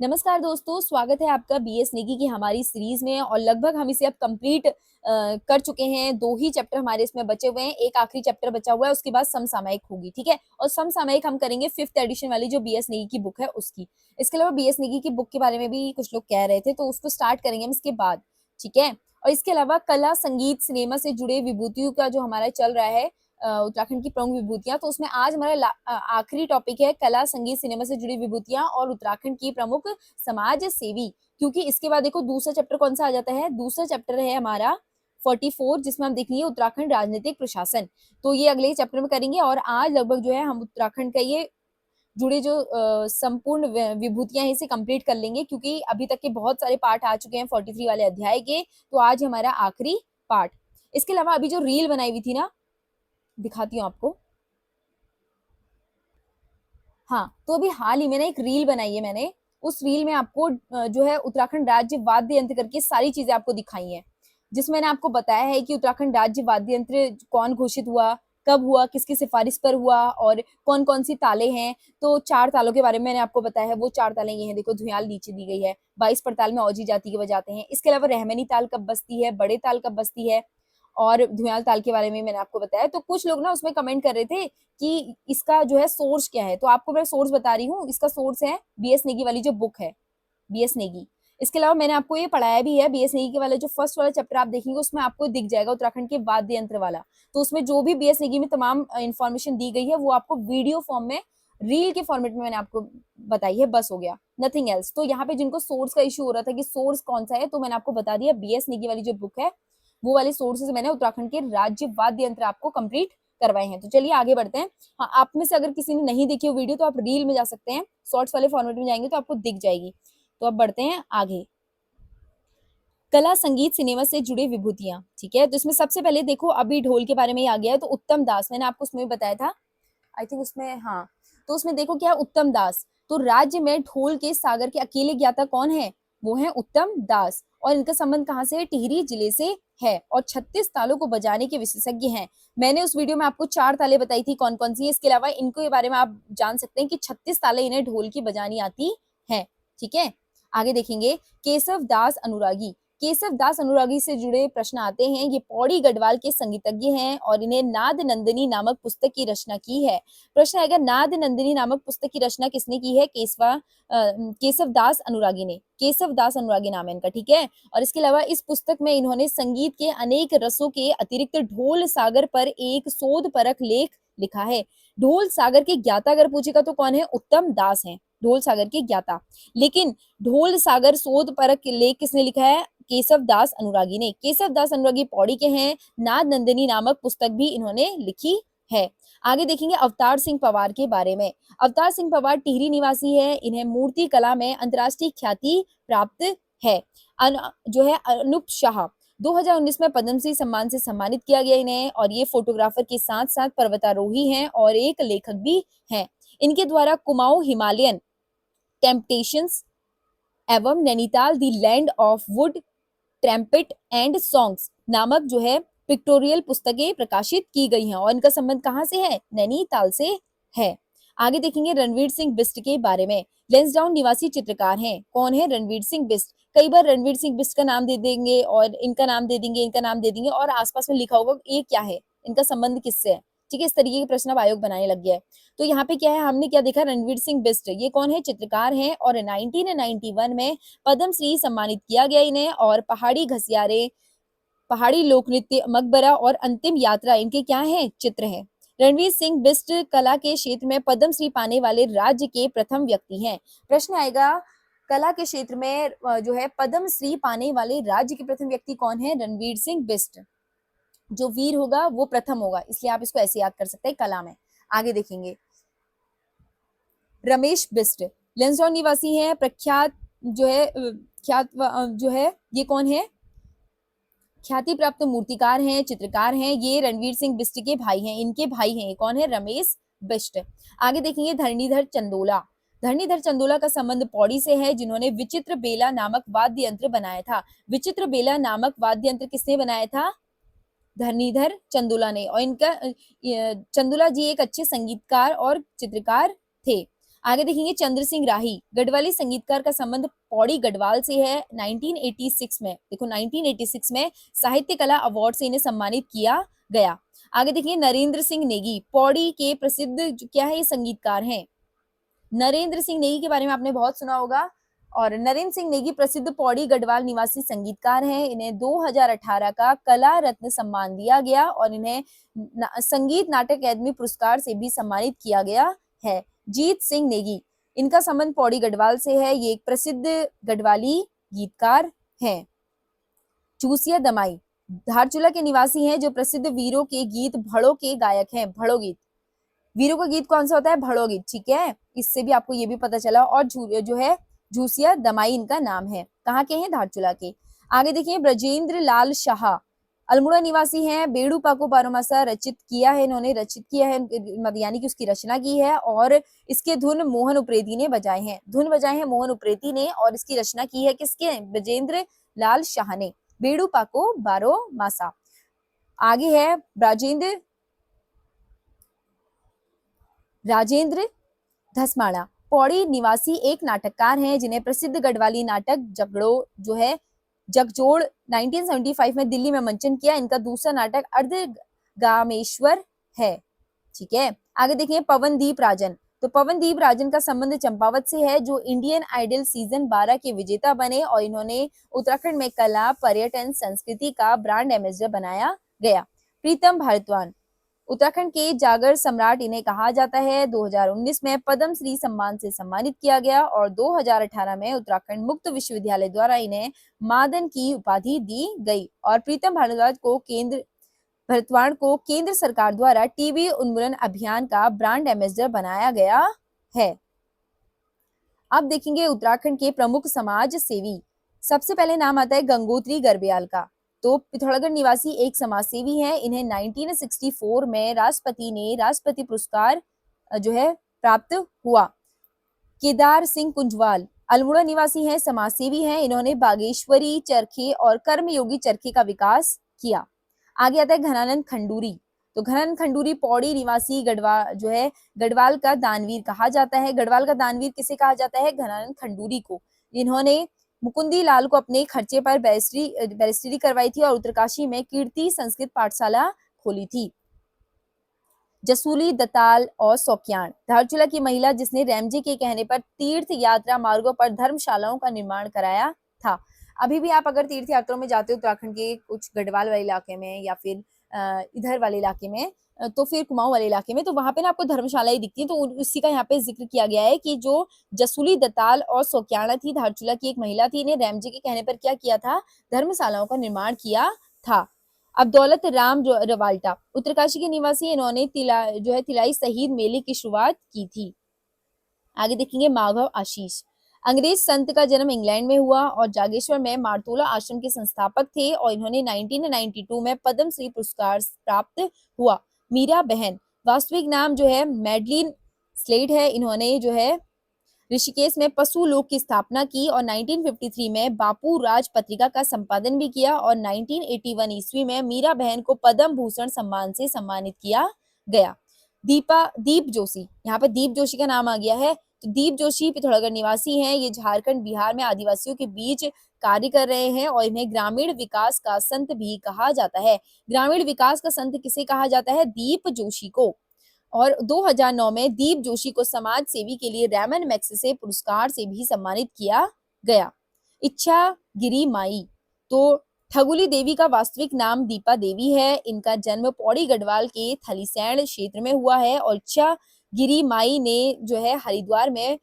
नमस्कार दोस्तों, स्वागत है आपका बीएस नेगी की हमारी सीरीज में। और लगभग हम इसे अब कंप्लीट कर चुके हैं। 2 ही चैप्टर हमारे इसमें बचे हुए हैं, एक आखिरी चैप्टर बचा हुआ है, उसके बाद समसामयिक होगी, ठीक है। और समसामयिक हम करेंगे 5th एडिशन वाली जो बीएस नेगी की बुक है उसकी। इसके अलावा बीएस नेगी की बुक के बारे में भी कुछ लोग कह रहे थे, तो उसको स्टार्ट करेंगे हम इसके बाद, ठीक है। और इसके अलावा कला, संगीत, सिनेमा से जुड़े विभूतियों का जो हमारा चल रहा है, उत्तराखंड की प्रमुख विभूतियां, तो उसमें आज हमारा आखिरी टॉपिक है कला, संगीत, सिनेमा से जुड़ी विभूतियां और उत्तराखंड की प्रमुख समाज सेवी। क्योंकि इसके बाद देखो दूसरा चैप्टर कौन सा आ जाता है, दूसरा चैप्टर है हमारा 44, जिसमें हम देखेंगे उत्तराखंड राजनीतिक प्रशासन। तो ये अगले चैप्टर में करेंगे। और आज लगभग जो है हम उत्तराखंड का ये जुड़े जो संपूर्ण विभूतियां हैं इसे कंप्लीट कर लेंगे, क्योंकि अभी तक के बहुत सारे पार्ट आ चुके हैं 43 वाले अध्याय के। तो आज हमारा आखिरी पार्ट। इसके अलावा अभी जो रील बनाई हुई थी ना, दिखाती हूँ आपको। हाँ, तो अभी हाल ही में ना एक रील बनाई है मैंने। उस रील में आपको जो है उत्तराखंड राज्य वाद्य यंत्र करके सारी चीजें आपको दिखाई हैं, जिसमें मैंने आपको बताया है कि उत्तराखंड राज्य वाद्य यंत्र कौन घोषित हुआ, कब हुआ, किसकी सिफारिश पर हुआ और कौन कौन सी ताले हैं। तो 4 तालों के बारे में मैंने आपको बताया है। वो 4 ताले ये हैं, देखो धुयाल नीचे दी गई है। 22 परताल में औजी जाति के बजाते हैं। इसके अलावा रहमनी ताल कब बजती है, बड़े ताल कब बजती है, और धुयाल ताल के बारे में मैंने आपको बताया। तो कुछ लोग ना उसमें कमेंट कर रहे थे कि इसका जो है सोर्स क्या है। तो आपको मैं सोर्स बता रही हूँ, इसका सोर्स है बीएस नेगी वाली जो बुक है, बीएस नेगी। इसके अलावा मैंने आपको ये पढ़ाया भी है, बीएस नेगी के वाला जो फर्स्ट वाला चैप्टर आप देखेंगे उसमें आपको दिख जाएगा उत्तराखंड के वाद्य यंत्र वाला। तो उसमें जो भी बीएस नेगी में तमाम इंफॉर्मेशन दी गई है वो आपको वीडियो फॉर्म में, रील के फॉर्मेट में मैंने आपको बताई है, बस हो गया, नथिंग एल्स। तो यहाँ पे जिनको सोर्स का इशू हो रहा था कि सोर्स कौन सा है, तो मैंने आपको बता दिया बीएस नेगी वाली जो बुक है वो वाले सोर्सेज मैंने उत्तराखंड के राज्य वाद्य यंत्र आपको कंप्लीट करवाए हैं। तो चलिए आगे बढ़ते हैं। हाँ, आप में से अगर किसी ने नहीं देखी हो वीडियो तो आप रील में जा सकते हैं, शॉर्ट्स वाले फॉर्मेट में जाएंगे तो आपको दिख जाएगी। तो अब बढ़ते हैं आगे। कला, संगीत, सिनेमा से जुड़े विभूतियां, ठीक है। तो इसमें सबसे पहले देखो अभी ढोल के बारे में ही आ गया है। तो उत्तम दास, मैंने आपको उसमें भी बताया था, आई थिंक उसमें, हाँ। तो उसमें देखो क्या है, उत्तम दास। तो राज्य में ढोल के सागर के अकेले ज्ञाता कौन है, वो है उत्तम दास। और इनका संबंध कहाँ से है, टिहरी जिले से है। और 36 तालों को बजाने के विशेषज्ञ हैं। मैंने उस वीडियो में आपको 4 ताले बताई थी कौन कौन सी है। इसके अलावा इनको के बारे में आप जान सकते हैं कि 36 ताले इन्हें ढोल की बजानी आती है, ठीक है। आगे देखेंगे केशव दास अनुरागी। केशव दास अनुरागी से जुड़े प्रश्न आते हैं। ये पौड़ी गढ़वाल के संगीतज्ञ हैं और इन्हें नाद नंदिनी नामक पुस्तक की रचना की है। प्रश्न आएगा, नाद नंदिनी नामक पुस्तक की रचना किसने की है, केशव दास अनुरागी ने। केशव दास अनुरागी नाम है इनका, ठीक है। और इसके अलावा इस पुस्तक में इन्होंने संगीत के अनेक रसों के अतिरिक्त ढोल सागर पर एक शोध परक लेख लिखा है। ढोल सागर के ज्ञाता अगर पूछेगा तो कौन है, उत्तम दास है, ढोल सागर के ज्ञाता। लेकिन ढोल सागर शोध परक लेख किसने लिखा है, केशव दास अनुरागी ने। केशव दास अनुरागी पौड़ी के हैं। नाद नंदिनी नामक पुस्तक भी इन्होंने लिखी है। आगे देखेंगे अवतार सिंह पवार के बारे में। अवतार सिंह पवार टिहरी निवासी है। इन्हें मूर्ति कला में अंतर्राष्ट्रीय ख्याति प्राप्त है। जो है अनूप शाह, 2019 में पद्मश्री सम्मान से सम्मानित किया गया इन्हें। और ये फोटोग्राफर के साथ साथ पर्वतारोही हैं और एक लेखक भी हैं। इनके द्वारा कुमाऊं हिमालयन टेम्पटेशंस एवं Nainital the land of wood trumpet and songs नामक जो है पिक्टोरियल पुस्तकें प्रकाशित की गई हैं। और इनका संबंध कहाँ से है, नैनीताल से है। आगे देखेंगे रणवीर सिंह बिस्ट के बारे में। लेंसडाउन निवासी चित्रकार हैं। कौन है, रणवीर सिंह बिस्ट। कई बार रणवीर सिंह बिस्ट का नाम दे देंगे और इनका नाम दे देंगे, इनका नाम दे देंगे और आसपास में लिखा होगा ये क्या है, इनका संबंध किससे है, ठीक है। इस तरीके के प्रश्न अब आयोग बनाने लग गया है। तो यहाँ पे क्या है, हमने क्या देखा, रणवीर सिंह बिस्ट ये कौन है, चित्रकार हैं। और 1991 में पद्मश्री सम्मानित किया गया इन्हें। और पहाड़ी घसियारे, पहाड़ी लोक नृत्य, मकबरा और अंतिम यात्रा इनके क्या है, चित्र है। रणवीर सिंह बिस्ट कला के क्षेत्र में पद्मश्री पाने वाले राज्य के प्रथम व्यक्ति हैं। प्रश्न आएगा, कला के क्षेत्र में जो है पद्मश्री पाने वाले राज्य के प्रथम व्यक्ति कौन है, रणवीर सिंह बिस्ट। जो वीर होगा वो प्रथम होगा, इसलिए आप इसको ऐसे याद कर सकते हैं कला में। आगे देखेंगे रमेश बिस्ट, लेंसडाउन निवासी हैं। प्रख्यात जो है ख्यात जो है ये कौन है, ख्याति प्राप्त मूर्तिकार हैं, चित्रकार हैं। ये रणवीर सिंह बिस्ट के भाई हैं, इनके भाई हैं। ये कौन है, रमेश बिस्ट। आगे देखेंगे धरणीधर चंदोला। धरणीधर चंदोला का संबंध पौड़ी से है, जिन्होंने विचित्र बेला नामक वाद्य यंत्र बनाया था। विचित्र बेला नामक वाद्य यंत्र किसने बनाया था, धरणीधर चंदोला ने। और इनका चंदोला जी एक अच्छे संगीतकार और चित्रकार थे। आगे देखेंगे चंद्र सिंह राही, गढ़वाली संगीतकार का संबंध पौड़ी गढ़वाल से है। 1986 में, देखो 1986 में साहित्य कला अवार्ड से इन्हें सम्मानित किया गया। आगे देखिए नरेंद्र सिंह नेगी, पौड़ी के प्रसिद्ध क्या है, ये संगीतकार हैं। नरेंद्र सिंह नेगी के बारे में आपने बहुत सुना होगा। और नरेंद्र सिंह नेगी प्रसिद्ध पौड़ी गढ़वाल निवासी संगीतकार हैं। इन्हें 2018 का कला रत्न सम्मान दिया गया और इन्हें संगीत नाटक अकादमी पुरस्कार से भी सम्मानित किया गया है। जीत सिंह नेगी, इनका संबंध पौड़ी गढ़वाल से है। ये एक प्रसिद्ध गढ़वाली गीतकार हैं। चूसिया दमाई धारचूला के निवासी हैं, जो प्रसिद्ध वीरों के गीत भड़ों के गायक हैं। भड़ो गीत, वीरों का गीत कौन सा होता है, भड़ो गीत, ठीक है। इससे भी आपको ये भी पता चला। और जो है झूसिया दमाई इनका नाम है। कहाँ के हैं, धारचूला के। आगे देखिए ब्रजेंद्र लाल शाह, अल्मोड़ा निवासी हैं। बेड़ू पाको बारोमासा रचित किया है, इन्होंने रचित किया है, यानी कि उसकी रचना की है। और इसके धुन मोहन उप्रेती ने बजाए हैं। धुन बजाए हैं मोहन उप्रेती ने और इसकी रचना की है किसके, ब्रजेंद्र लाल शाह ने। बेड़ू पाको बारोमासा। आगे है राजेंद्र धसमाड़ा, पौड़ी निवासी एक नाटककार हैं, जिन्हें प्रसिद्ध गढ़वाली नाटक जो है जगजोड़ 1975 में दिल्ली में मंचन किया। इनका दूसरा नाटक अर्धगामेश्वर है, ठीक है। आगे देखिए पवनदीप राजन, तो पवनदीप राजन का संबंध चंपावत से है, जो इंडियन आइडल सीजन 12 के विजेता बने और इन्होंने उत्तराखंड में कला, पर्यटन, संस्कृति का ब्रांड एम्बेसडर बनाया गया। प्रीतम भारद्वाज, उत्तराखंड के जागर सम्राट इन्हें कहा जाता है। 2019 में पद्म श्री सम्मान से सम्मानित किया गया और 2018 में उत्तराखंड मुक्त विश्वविद्यालय द्वारा इन्हें मादन की उपाधि दी गई। और प्रीतम भारद्वाज को केंद्र सरकार द्वारा टीबी उन्मूलन अभियान का ब्रांड एम्बेसडर बनाया गया है। अब देखेंगे उत्तराखंड के प्रमुख समाज सेवी। सबसे पहले नाम आता है गंगोत्री गर्ब्याल का, तो पिथौरागढ़ निवासी एक समाज सेवी हैं। इन्हें 1964 में राष्ट्रपति ने राष्ट्रपति पुरस्कार जो है प्राप्त हुआ। केदार सिंह कुंजवाल अल्मोड़ा निवासी हैं, समाज सेवी हैं। इन्होंने बागेश्वरी चरखे और कर्मयोगी चरखे का विकास किया। आगे आता है घनानंद खंडूरी, तो घनानंद खंडूरी पौड़ी निवासी गढ़वाल का दानवीर कहा जाता है। गढ़वाल का दानवीर किसे कहा जाता है, घनानंद खंडूरी को। इन्होंने मुकुंदी लाल को अपने खर्चे पर बैरिस्टरी करवाई थी और उत्तरकाशी में कीर्ति संस्कृत पाठशाला खोली थी। जसूली दताल और सौक्याण, धारचूला की महिला जिसने रैमजी के कहने पर तीर्थ यात्रा मार्गों पर धर्मशालाओं का निर्माण कराया था। अभी भी आप अगर तीर्थ यात्राओं में जाते हो उत्तराखंड के कुछ गढ़वाल वाले इलाके में या फिर इधर वाले इलाके में, तो फिर कुमाऊं वाले इलाके में, तो वहां पे ना आपको धर्मशाला ही दिखती है। तो उसी का यहाँ पे जिक्र किया गया है कि जो जसूली दताल और सौक्याणा थी, धारचूला की एक महिला थी, इन्हें रैमजी के कहने पर क्या किया था, धर्मशालाओं का निर्माण किया था। अब दौलत राम रवाल्टा उत्तरकाशी के निवासी, इन्होंने तिलाई शहीद मेले की शुरुआत की थी। आगे देखेंगे माधव आशीष, अंग्रेज संत का जन्म इंग्लैंड में हुआ और जागेश्वर में मारतोला आश्रम के संस्थापक थे और इन्होंने 1992 में पद्म श्री पुरस्कार प्राप्त हुआ। मीरा बहन, वास्तविक नाम जो है मैडलिन स्लेड है। इन्होंने जो है ऋषिकेश में पशु लोक की स्थापना की और 1953 में बापू राज पत्रिका का संपादन भी किया और 1981 ईस्वी में मीरा बहन को पद्म भूषण सम्मान से सम्मानित किया गया। दीप जोशी, यहाँ पे दीप जोशी का नाम आ गया है। तो दीप जोशी पिथौरागढ़ निवासी हैं। ये झारखंड बिहार में आदिवासियों के बीच कार्य कर रहे हैं और इन्हें ग्रामीण विकास का संत भी कहा जाता है। ग्रामीण विकास का संत किसे कहा जाता है, दीप जोशी को। और 2009 में दीप जोशी को समाज सेवी के लिए रैमन मैग्सेसे पुरस्कार से भी सम्मानित किया गया। इच्छा गिरी माई, तो ठगुली देवी का वास्तविक नाम दीपा देवी है। इनका जन्म पौड़ी गढ़वाल के थलीसैंण क्षेत्र में हुआ है और इच्छा गिरी माई ने जो है हरिद्वार में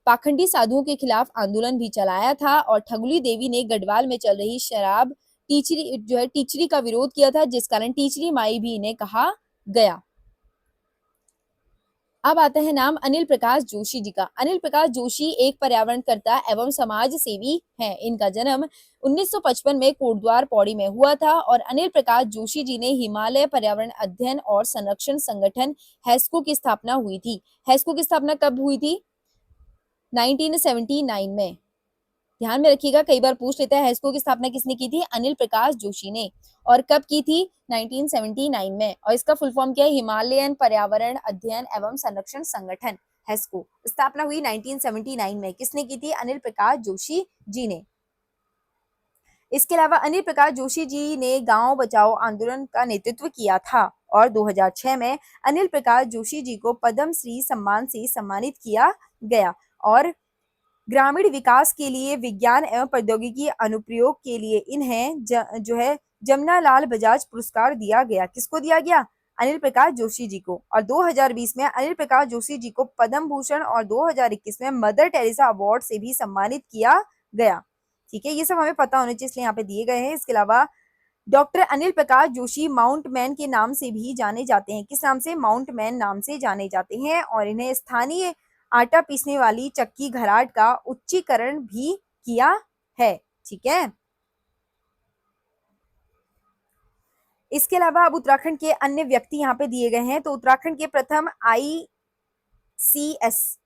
पाखंडी साधुओं के खिलाफ आंदोलन भी चलाया था और ठगुली देवी ने गढ़वाल में चल रही शराब टीचरी का विरोध किया था, जिस कारण टीचरी माई भी इन्हें कहा गया। अब आता है नाम अनिल प्रकाश जोशी जी का। अनिल प्रकाश जोशी एक पर्यावरणकर्ता एवं समाज सेवी हैं। इनका जन्म 1955 में कोटद्वार पौड़ी में हुआ था और अनिल प्रकाश जोशी जी ने हिमालय पर्यावरण अध्ययन और संरक्षण संगठन हैस्को की स्थापना हुई थी। हैस्को की स्थापना कब हुई थी, 1979 में। ध्यान में रखिएगा, कई बार पूछ लेता है हैस्को की स्थापना किसने की थी, अनिल प्रकाश जोशी ने। और कब की थी, 1979 में। और इसका फुल फॉर्म क्या है, हिमालयन पर्यावरण अध्ययन एवं संरक्षण संगठन। हेस्को। स्थापना हुई 1979 में। किसने की थी? अनिल प्रकाश जोशी जी ने। इसके अलावा अनिल प्रकाश जोशी जी ने गांव बचाओ आंदोलन का नेतृत्व किया था और 2006 में अनिल प्रकाश जोशी जी को पद्म श्री सम्मान से सम्मानित किया गया और ग्रामीण विकास के लिए विज्ञान एवं प्रौद्योगिकी अनुप्रयोग के लिए इन्हें जो है जमनालाल बजाज पुरस्कार दिया गया। किसको दिया गया? अनिल प्रकाश जोशी जी को। और 2020 में अनिल प्रकाश जोशी जी को पद्म भूषण और 2021 में मदर टेरेसा अवार्ड से भी सम्मानित किया गया। ठीक है, ये सब हमें पता होने चाहिए, इसलिए यहाँ पे दिए गए हैं। इसके अलावा doctor Anil Prakash Joshi mount man के नाम से भी जाने जाते हैं। किस नाम से? माउंट मैन नाम से जाने जाते हैं। और इन्हें स्थानीय आटा पीसने वाली चक्की घराट का उच्चीकरण भी किया है। ठीक है, इसके अलावा अब उत्तराखंड के अन्य व्यक्ति यहाँ पे दिए गए हैं। तो उत्तराखंड के प्रथम आईसीएस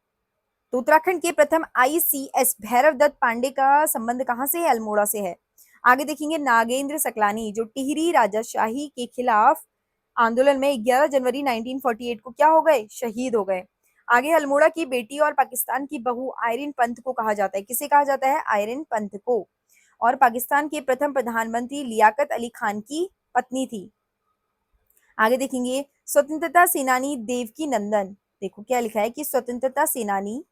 तो उत्तराखंड के प्रथम आईसीएस भैरव दत्त पांडे का संबंध कहाँ से है? अल्मोड़ा से है। आगे देखेंगे नागेंद्र सकलानी जो टिहरी राजाशाही के खिलाफ आंदोलन में 11 जनवरी 1948 को क्या हो गए? शहीद हो गए। आगे अल्मोड़ा की बेटी और पाकिस्तान की बहू आयरिन पंत को कहा जाता है। किसे कहा जाता है? आयरिन पंत को। और पाकिस्तान के प्रथम प्रधानमंत्री लियाकत अली खान की पत्नी थी। आगे देखेंगे स्वतंत्रता सेनानी देवकी नंदन। देखो क्या लिखा है कि स्वतंत्रता सेनानी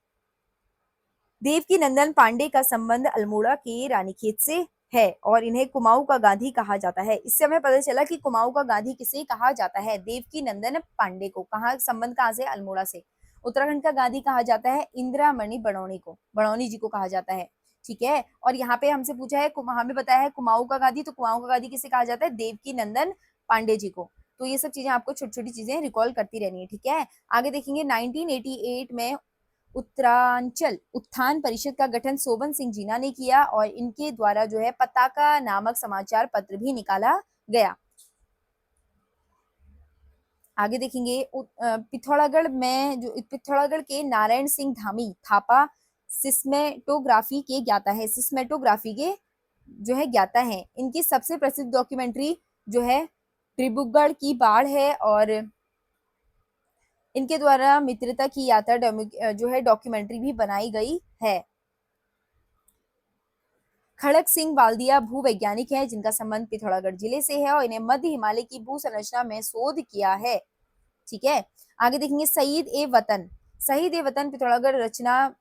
देवकी नंदन पांडे का संबंध अल्मोड़ा के रानीखेत से है और इन्हें कुमाऊं का गांधी कहा जाता है। इससे हमें पता चला कि कुमाऊं का गांधी किसे कहा जाता है? देवकी नंदन पांडे को। कहाँ संबंध? कहाँ से? अल्मोड़ा से। उत्तराखंड का गांधी कहा जाता है इंदिरामणि बड़ौनी को, बड़ौनी जी को कहा जाता है। ठीक है, और यहाँ पे हमसे पूछा है, हमें बताया है कुमाऊं का गांधी, तो कुमाऊं का गांधी किसे कहा जाता है? देवकी नंदन पांडे जी को। तो ये सब चीजें आपको छोटी छोटी चीजें रिकॉल करती रहनी है। ठीक है, आगे देखेंगे 1988 में उत्तरांचल उत्थान परिषद का गठन सोबन सिंह जीना ने किया और इनके द्वारा जो है पताका नामक समाचार पत्र भी निकाला गया। आगे देखेंगे पिथौरागढ़ में जो पिथौरागढ़ के नारायण सिंह धामी थापा सिस्मेटोग्राफी के ज्ञाता है। सिस्मेटोग्राफी के जो है ज्ञाता है। इनकी सबसे प्रसिद्ध डॉक्यूमेंट्री जो है डिब्रूगढ़ की बाढ़ है और इनके द्वारा मित्रता की यात्रा जो है डॉक्यूमेंट्री भी बनाई गई है। खड़क सिंह वाल्दिया भू वैज्ञानिक है जिनका संबंध पिथौरागढ़ जिले से है और इन्हें मध्य हिमालय की भू संरचना में शोध किया है। ठीक है, आगे देखेंगे शहीद ए वतन। शहीद ए वतन पिथौरागढ़ रचना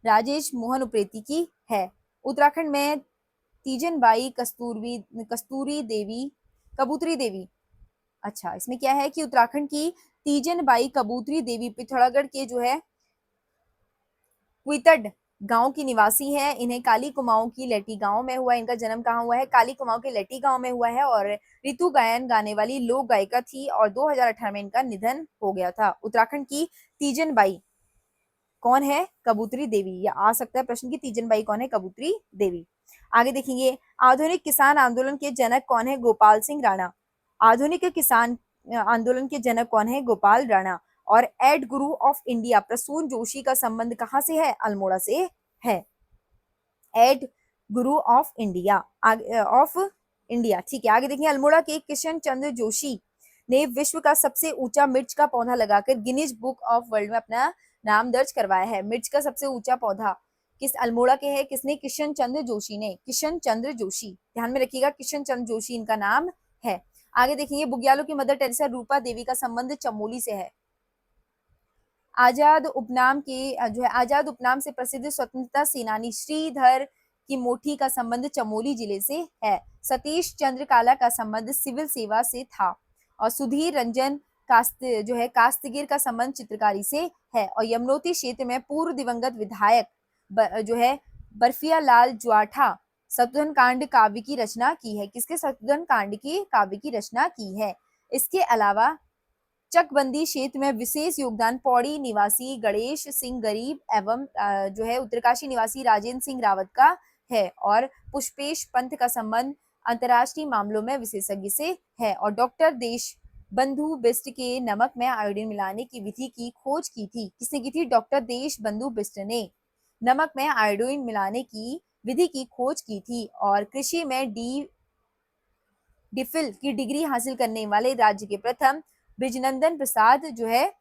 राजेश मोहन उप्रेती की है। उत्तराखंड में तीजनबाई कस्तूरी देवी कबूतरी देवी। अच्छा, इसमें क्या है कि उत्तराखंड की तीजनबाई कबूतरी देवी पिथौरागढ़ के जो है क्वितड गांव की निवासी है। इन्हें काली कुमाऊं की लेटी गांव में हुआ। इनका जन्म कहाँ हुआ है? काली कुमाऊं के लेटी गांव में हुआ है और ऋतु गायन गाने वाली लोक गायिका थी और 2018 में इनका निधन हो गया था। उत्तराखंड की तीजनबाई कौन है? कबूतरी देवी। या आ सकता है प्रश्न की तीजनबाई कौन है? कबूतरी देवी। आगे देखेंगे आधुनिक किसान आंदोलन के जनक कौन है? गोपाल सिंह राणा। आधुनिक किसान आंदोलन के जनक कौन है? गोपाल राणा। और add Guru of India Prasoon Joshi का संबंध कहाँ से है? अल्मोड़ा से है। एड गुरु ऑफ इंडिया ठीक है, आगे देखिए अल्मोड़ा के किशन चंद्र जोशी ने विश्व का सबसे ऊंचा मिर्च का पौधा लगाकर गिनीज बुक ऑफ वर्ल्ड में अपना नाम दर्ज करवाया है। मिर्च का सबसे ऊंचा पौधा किस अल्मोड़ा के है? किसने? किशन चंद्र जोशी ने। किशन चंद्र जोशी, ध्यान में रखिएगा, किशन चंद्र जोशी इनका नाम है। आगे देखेंगे बुग्यालों की मदर टेरेसा रूपा देवी का संबंध चमोली से है। आजाद उपनाम के जो है आजाद उपनाम से प्रसिद्ध स्वतंत्रता सेनानी श्रीधर की मोठी का संबंध चमोली जिले से है। सतीश चंद्र काला का संबंध सिविल सेवा से था और सुधीर रंजन कास्तगिर का संबंध चित्रकारी से है। और यमुनोत्री क्षेत्र में पूर्व दिवंगत विधायक जो है बर्फिया लाल ज्वाठा शत्रुघ्न कांड काव्य की रचना की है। किसके? शत्रुघ्न कांड की काव्य की रचना की है। इसके अलावा चकबंदी क्षेत्र में विशेष योगदान पौड़ी निवासी गणेश सिंह गरीब एवं जो है उत्तरकाशी निवासी राजेंद्र सिंह रावत का है। और पुष्पेश पंत का संबंध अंतरराष्ट्रीय मामलों में विशेषज्ञ से है। और डॉक्टर देश बंधु बिस्ट के नमक में आयोडीन मिलाने की विधि की खोज की थी। किसने की थी? डॉक्टर देश बंधु बिस्ट ने नमक में आयोडीन मिलाने की विधि की खोज की थी। और कृषि में डिफिल की डिग्री हासिल करने वाले राज्य के प्रथम ब्रिजनंदन प्रसाद जो है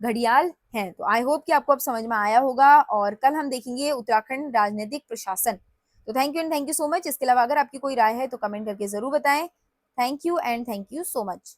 घड़ियाल हैं। तो आई होप कि आपको अब समझ में आया होगा, और कल हम देखेंगे उत्तराखंड राजनीतिक प्रशासन। तो thank you and thank you so much. इसके अलावा अगर आपकी कोई राय है तो कमेंट करके जरूर बताएं। Thank you and thank you so much.